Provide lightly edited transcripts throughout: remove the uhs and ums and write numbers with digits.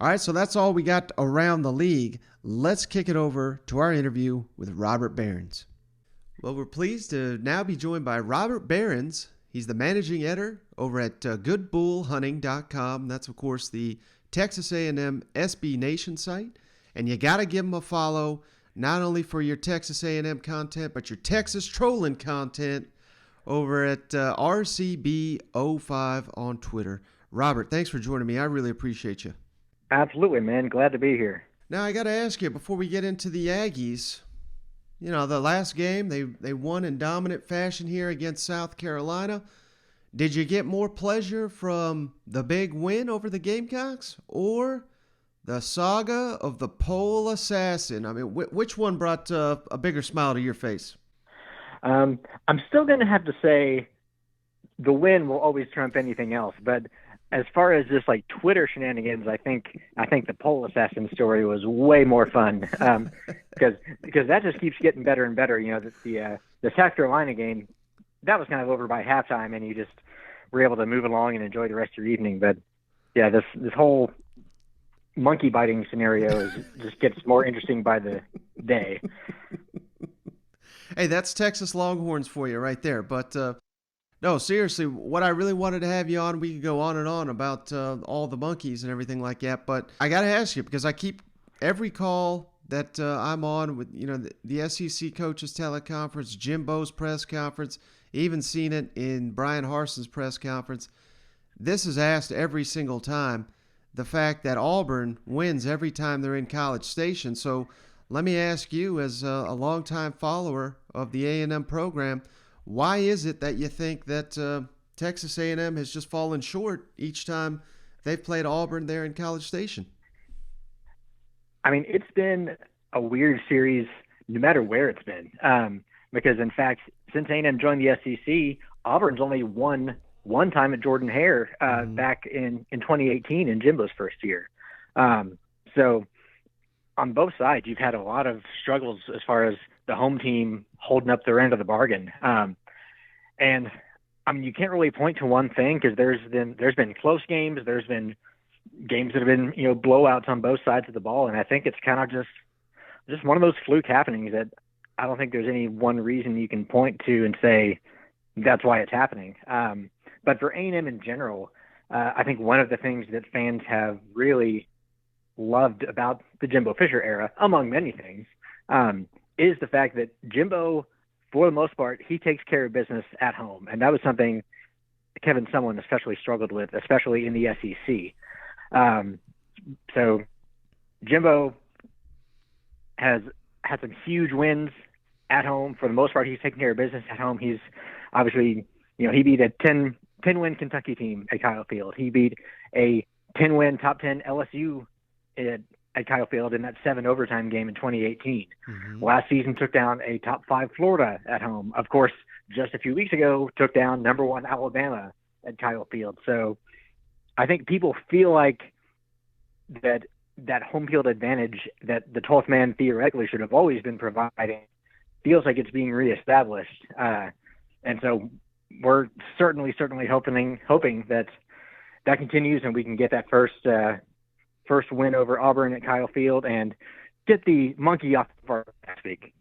All right, so that's all we got around the league. Let's kick it over to our interview with Robert Behrens. Well, we're pleased to now be joined by Robert Behrens. He's the managing editor over at goodbullhunting.com. That's, of course, the Texas A&M SB Nation site. And you got to give him a follow, not only for your Texas A&M content, but your Texas trolling content over at RCB05 on Twitter. Robert, thanks for joining me. I really appreciate you. Absolutely, man. Glad to be here. Now, I got to ask you, before we get into the Aggies, the last game, they won in dominant fashion here against South Carolina. Did you get more pleasure from the big win over the Gamecocks or the saga of the pole assassin? I mean, which one brought a bigger smile to your face? I'm still going to have to say the win will always trump anything else. But as far as just like Twitter shenanigans, I think the pole assassin story was way more fun because that just keeps getting better and better. The South Carolina game, that was kind of over by halftime, and you just were able to move along and enjoy the rest of your evening. But yeah, this whole monkey biting scenario just gets more interesting by the day. Hey, that's Texas Longhorns for you right there. But no, seriously, what I really wanted to have you on, we could go on and on about all the monkeys and everything like that. But I got to ask you, because I keep every call that I'm on with, the SEC coaches teleconference, Jimbo's press conference, even seen it in Brian Harson's press conference. This is asked every single time, the fact that Auburn wins every time they're in College Station. So let me ask you, as a longtime follower of the A&M program, why is it that you think that Texas A&M has just fallen short each time they've played Auburn there in College Station? I mean, it's been a weird series no matter where it's been. Because, in fact, since A&M joined the SEC, Auburn's only won one time at Jordan-Hare back in 2018 in Jimbo's first year. So on both sides, you've had a lot of struggles as far as the home team holding up their end of the bargain. And I mean, you can't really point to one thing because there's been close games. There's been games that have been, blowouts on both sides of the ball. And I think it's kind of just one of those fluke happenings that I don't think there's any one reason you can point to and say that's why it's happening. But for A&M in general, I think one of the things that fans have really loved about the Jimbo Fisher era, among many things, is the fact that Jimbo, for the most part, he takes care of business at home. And that was something Kevin Sumlin especially struggled with, especially in the SEC. So Jimbo has had some huge wins at home. For the most part, he's taking care of business at home. He's obviously, he beat a 10-win Kentucky team at Kyle Field. He beat a 10-win top 10 LSU at Kyle Field in that 7 overtime game in 2018. Mm-hmm. Last season took down a top 5 Florida at home. Of course, just a few weeks ago, took down number 1 Alabama at Kyle Field. So I think people feel like that home field advantage that the 12th man theoretically should have always been providing feels like it's being reestablished. And so we're certainly hoping that continues and we can get that first win over Auburn at Kyle Field and get the monkey off of our next week.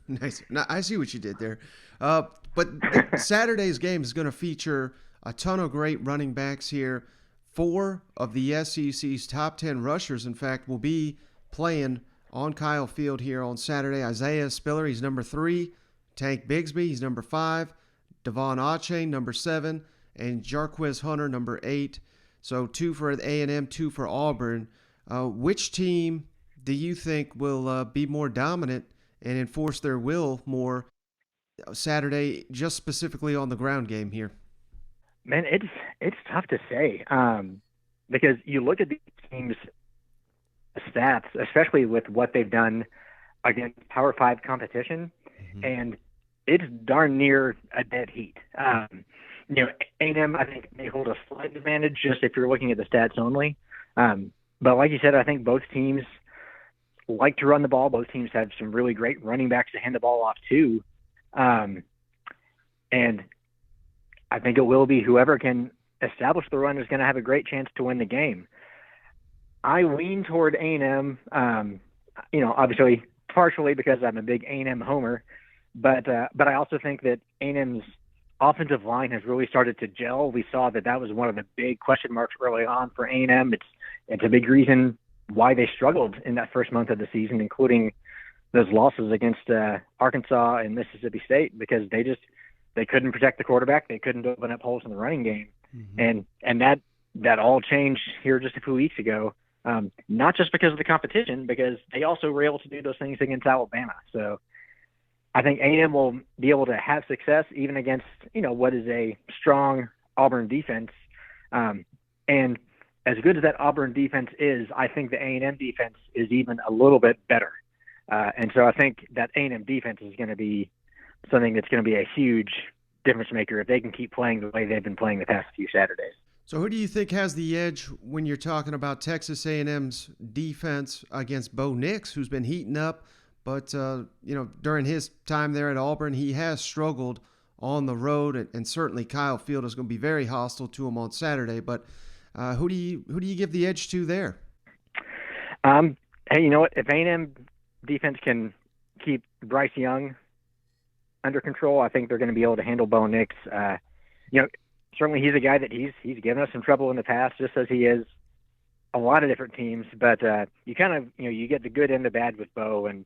Nice. Now, I see what you did there. But Saturday's game is going to feature a ton of great running backs here. 4 of the SEC's top 10 rushers, in fact, will be playing on Kyle Field here on Saturday. Isaiah Spiller, he's number 3. Tank Bigsby, he's number 5. Devon Achane, number 7. And Jarquez Hunter, number 8. So 2 for A&M, 2 for Auburn. Which team do you think will be more dominant and enforce their will more Saturday, just specifically on the ground game here? Man, it's tough to say because you look at these teams' stats, especially with what they've done against Power 5 competition, and it's darn near a dead heat. A&M, I think, may hold a slight advantage just if you're looking at the stats only. But like you said, I think both teams like to run the ball. Both teams have some really great running backs to hand the ball off to. And I think it will be whoever can establish the run is going to have a great chance to win the game. I lean toward A&M. Obviously partially because I'm a big A&M homer, but I also think that A&M's offensive line has really started to gel. We saw that was one of the big question marks early on for A&M. It's a big reason why they struggled in that first month of the season, including those losses against Arkansas and Mississippi State, because they couldn't protect the quarterback. They couldn't open up holes in the running game, and that all changed here just a few weeks ago. Not just because of the competition, because they also were able to do those things against Alabama. So I think A&M will be able to have success even against, what is a strong Auburn defense. And as good as that Auburn defense is, I think the A&M defense is even a little bit better. And so I think that A&M defense is going to be something that's going to be a huge difference maker if they can keep playing the way they've been playing the past few Saturdays. So who do you think has the edge when you're talking about Texas A&M's defense against Bo Nix, who's been heating up, but during his time there at Auburn, he has struggled on the road, and certainly Kyle Field is going to be very hostile to him on Saturday. But who do you give the edge to there? Hey, you know what? If A&M defense can keep Bryce Young under control, I think they're going to be able to handle Bo Nix. Certainly he's a guy that he's given us some trouble in the past, just as he is a lot of different teams. But you kind of you get the good and the bad with Bo, and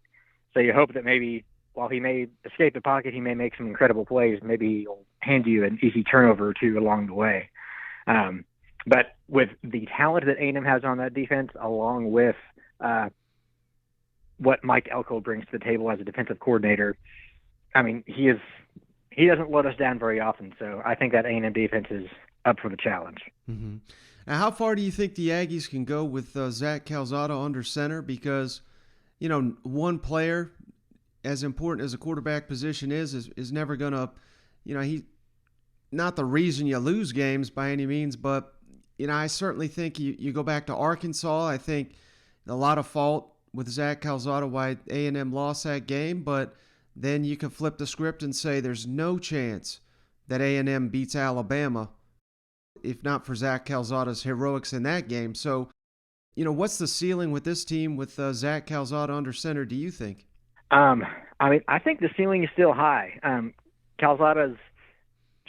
so you hope that maybe while he may escape the pocket, he may make some incredible plays. Maybe he'll hand you an easy turnover or two along the way. But with the talent that A&M has on that defense, along with what Mike Elko brings to the table as a defensive coordinator, I mean, he doesn't let us down very often, so I think that A&M defense is up for the challenge. Mm-hmm. Now, how far do you think the Aggies can go with Zach Calzada under center? Because, one player, as important as a quarterback position is never going to, he's not the reason you lose games by any means, but, I certainly think you go back to Arkansas. I think a lot of fault with Zach Calzada why A&M lost that game, but then you can flip the script and say there's no chance that A&M beats Alabama if not for Zach Calzada's heroics in that game. So, what's the ceiling with this team with Zach Calzada under center, do you think? I think the ceiling is still high. Calzada's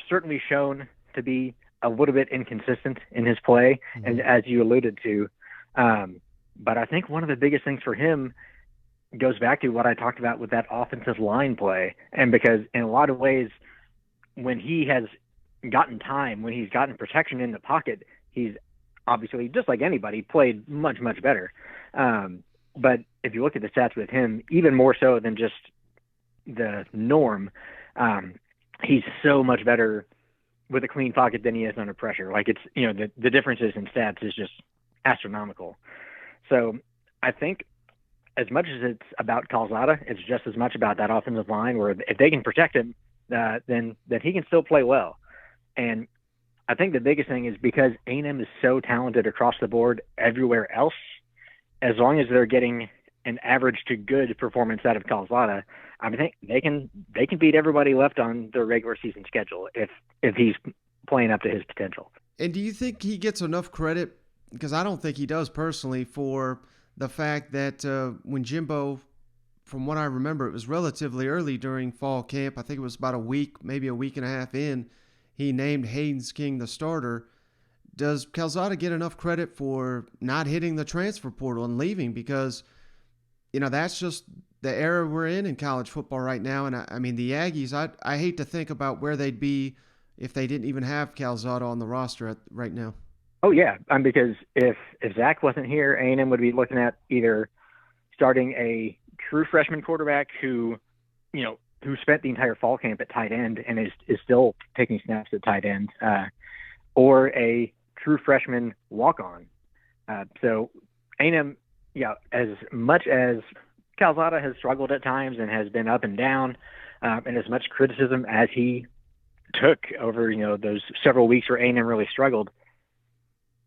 certainly shown to be a little bit inconsistent in his play, and as you alluded to. But I think one of the biggest things for him goes back to what I talked about with that offensive line play. And because in a lot of ways, when he has gotten time, when he's gotten protection in the pocket, he's obviously, just like anybody, played much, much better. But if you look at the stats with him, even more so than just the norm, he's so much better with a clean pocket than he is under pressure. Like the differences in stats is just astronomical. So I think as much as it's about Calzada, it's just as much about that offensive line where if they can protect him, then he can still play well. And I think the biggest thing is because A&M is so talented across the board everywhere else, as long as they're getting an average to good performance out of Calzada, I think they can beat everybody left on their regular season schedule if he's playing up to his potential. And do you think he gets enough credit? Because I don't think he does personally, for the fact that when Jimbo, from what I remember, it was relatively early during fall camp. I think it was about a week, maybe a week and a half in, he named Haynes King the starter. Does Calzada get enough credit for not hitting the transfer portal and leaving? Because, that's just the era we're in college football right now. And I mean, the Aggies, I hate to think about where they'd be if they didn't even have Calzada on the roster right now. Oh, yeah. Because if Zach wasn't here, A&M would be looking at either starting a true freshman quarterback who spent the entire fall camp at tight end and is still taking snaps at tight end, or a true freshman walk-on. So A&M, as much as Calzada has struggled at times and has been up and down, and as much criticism as he took over, those several weeks where A&M really struggled,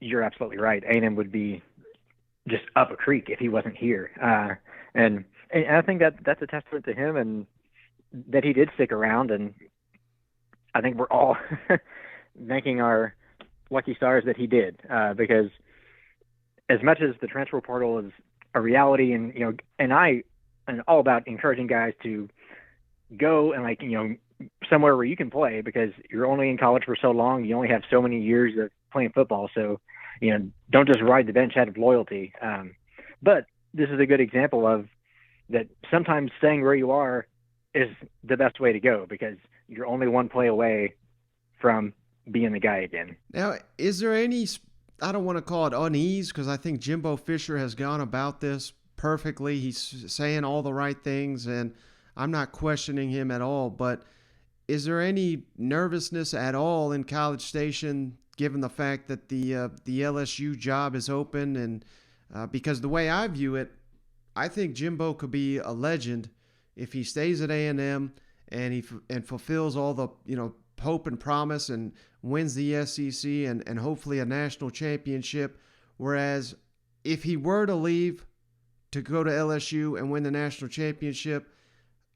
you're absolutely right. A&M would be just up a creek if he wasn't here. And I think that's a testament to him and that he did stick around. And I think we're all thanking our lucky stars that he did, because as much as the transfer portal is a reality, and and all about encouraging guys to go and somewhere where you can play, because you're only in college for so long. You only have so many years of playing football. So, don't just ride the bench out of loyalty. But this is a good example of that. Sometimes staying where you are is the best way to go, because you're only one play away from being the guy again. Now, is there any, I don't want to call it unease, because I think Jimbo Fisher has gone about this perfectly. He's saying all the right things, and I'm not questioning him at all. But is there any nervousness at all in College Station, given the fact that the LSU job is open? And because the way I view it, I think Jimbo could be a legend if he stays at A&M and he fulfills all the hope and promise and wins the SEC and hopefully a national championship. Whereas if he were to leave to go to LSU and win the national championship,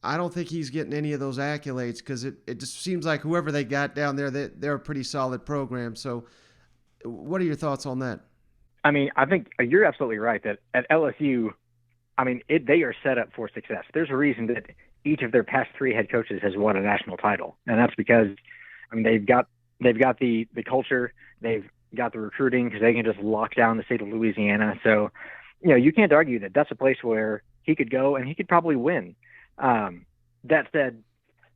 I don't think he's getting any of those accolades, because it just seems like whoever they got down there, they're a pretty solid program. So what are your thoughts on that? I mean, I think you're absolutely right that at LSU, they are set up for success. There's a reason that each of their past 3 head coaches has won a national title, and that's because they've got the culture, they've got the recruiting, because they can just lock down the state of Louisiana. So, you can't argue that that's a place where he could go and he could probably win. That said,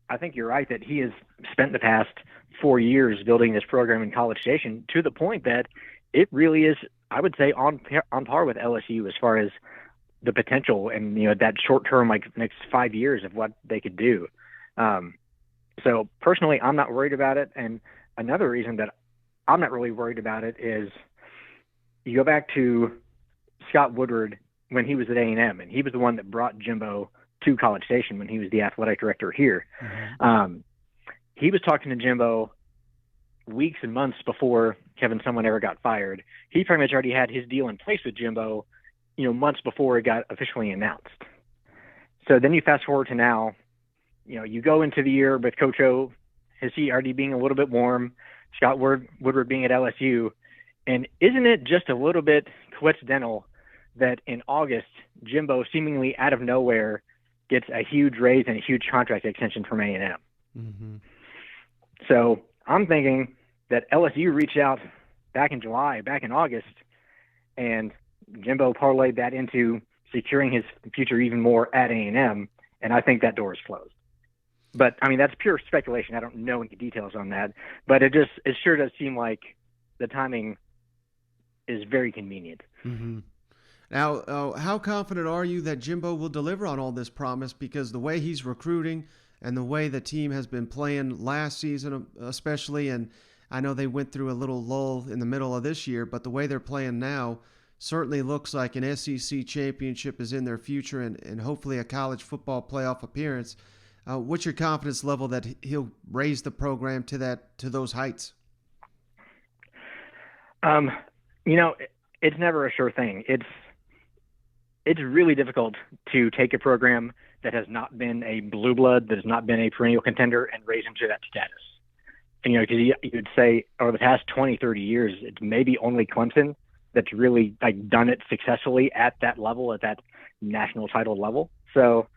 I think you're right that he has spent the past 4 years building this program in College Station to the point that it really is, I would say, on par with LSU as far as the potential and that short term, next 5 years of what they could do. So personally, I'm not worried about it. And another reason that I'm not really worried about it is you go back to Scott Woodward when he was at A&M, and he was the one that brought Jimbo to College Station when he was the athletic director here. Mm-hmm. He was talking to Jimbo weeks and months before Kevin Sumlin ever got fired. He pretty much already had his deal in place with Jimbo, months before it got officially announced. So then you fast forward to now, you go into the year with Coach O, his seat already being a little bit warm, Scott Woodward being at LSU. And isn't it just a little bit coincidental that in August, Jimbo seemingly out of nowhere gets a huge raise and a huge contract extension from A&M? Mm-hmm. So I'm thinking that LSU reached out back in July, back in August, and Jimbo parlayed that into securing his future even more at A&M, and I think that door is closed. But, that's pure speculation. I don't know any details on that, but it sure does seem like the timing is very convenient. Mm-hmm. Now, how confident are you that Jimbo will deliver on all this promise? Because the way he's recruiting and the way the team has been playing last season especially, and I know they went through a little lull in the middle of this year, but the way they're playing now certainly looks like an SEC championship is in their future and hopefully a college football playoff appearance. What's your confidence level that he'll raise the program to those heights? It's never a sure thing. It's really difficult to take a program that has not been a blue blood, that has not been a perennial contender, and raise them to that status. And, because you'd say over the past 20, 30 years, it's maybe only Clemson that's really done it successfully at that level, at that national title level. So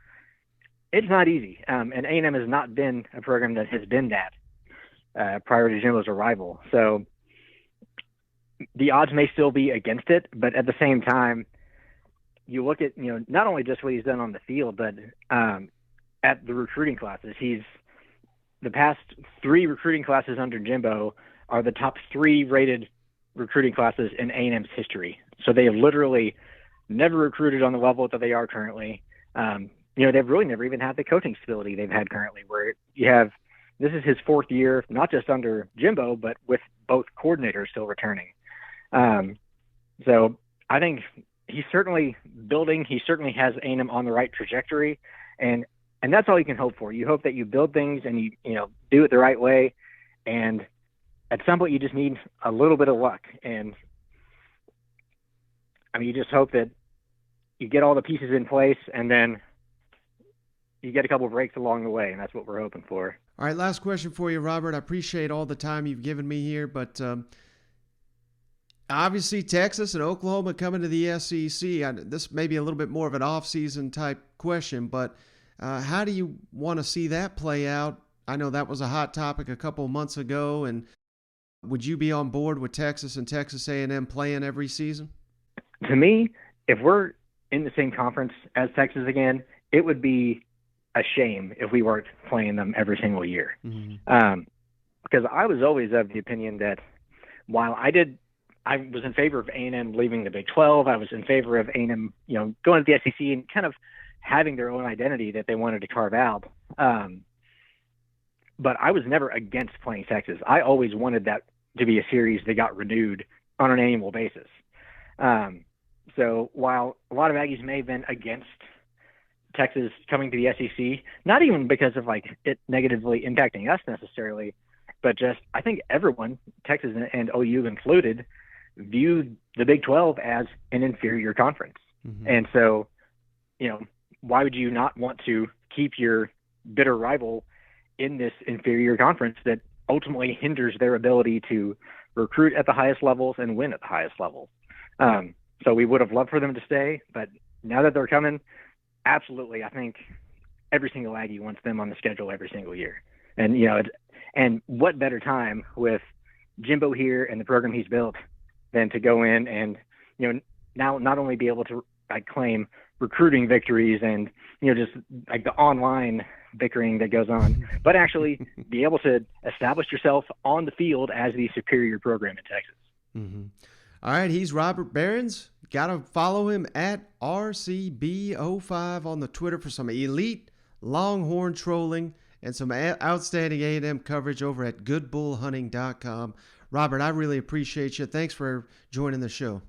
it's not easy. And A&M has not been a program that has been that prior to Jimbo's arrival. So the odds may still be against it, but at the same time, you look at, not only just what he's done on the field, but at the recruiting classes. The past 3 recruiting classes under Jimbo are the top 3 rated recruiting classes in A&M's history. So they have literally never recruited on the level that they are currently. They've really never even had the coaching stability they've had currently, where this is his 4th year, not just under Jimbo, but with both coordinators still returning. So I think he's certainly building. He certainly has A&M on the right trajectory, and that's all you can hope for. You hope that you build things and you do it the right way, and at some point you just need a little bit of luck. And you just hope that you get all the pieces in place, and then you get a couple of breaks along the way, and that's what we're hoping for. All right, last question for you, Robert. I appreciate all the time you've given me here, but Obviously, Texas and Oklahoma coming to the SEC. This may be a little bit more of an off-season type question, but how do you want to see that play out? I know that was a hot topic a couple of months ago, and would you be on board with Texas and Texas A&M playing every season? To me, if we're in the same conference as Texas again, it would be a shame if we weren't playing them every single year. Mm-hmm. Because I was always of the opinion that while I was in favor of A&M leaving the Big 12. I was in favor of A&M, going to the SEC and kind of having their own identity that they wanted to carve out. But I was never against playing Texas. I always wanted that to be a series that got renewed on an annual basis. So while a lot of Aggies may have been against Texas coming to the SEC, not even because of it negatively impacting us necessarily, but just I think everyone, Texas and OU included, viewed the Big 12 as an inferior conference. Mm-hmm. And so, why would you not want to keep your bitter rival in this inferior conference that ultimately hinders their ability to recruit at the highest levels and win at the highest levels? So we would have loved for them to stay, but now that they're coming, absolutely, I think every single Aggie wants them on the schedule every single year. And, and what better time with Jimbo here and the program he's built than to go in and, now not only be able to claim recruiting victories and, just the online bickering that goes on, but actually be able to establish yourself on the field as the superior program in Texas. Mm-hmm. All right, he's Robert Behrens. Got to follow him at RCB05 on the Twitter for some elite Longhorn trolling and some outstanding A&M coverage over at goodbullhunting.com. Robert, I really appreciate you. Thanks for joining the show.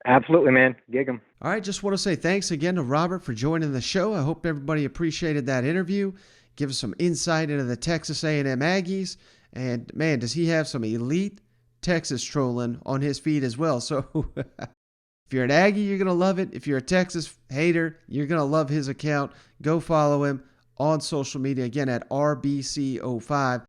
Absolutely, man. Gig 'em. All right, just want to say thanks again to Robert for joining the show. I hope everybody appreciated that interview. Give us some insight into the Texas A&M Aggies. And, man, does he have some elite Texas trolling on his feed as well. So if you're an Aggie, you're going to love it. If you're a Texas hater, you're going to love his account. Go follow him on social media, again, at RBC05.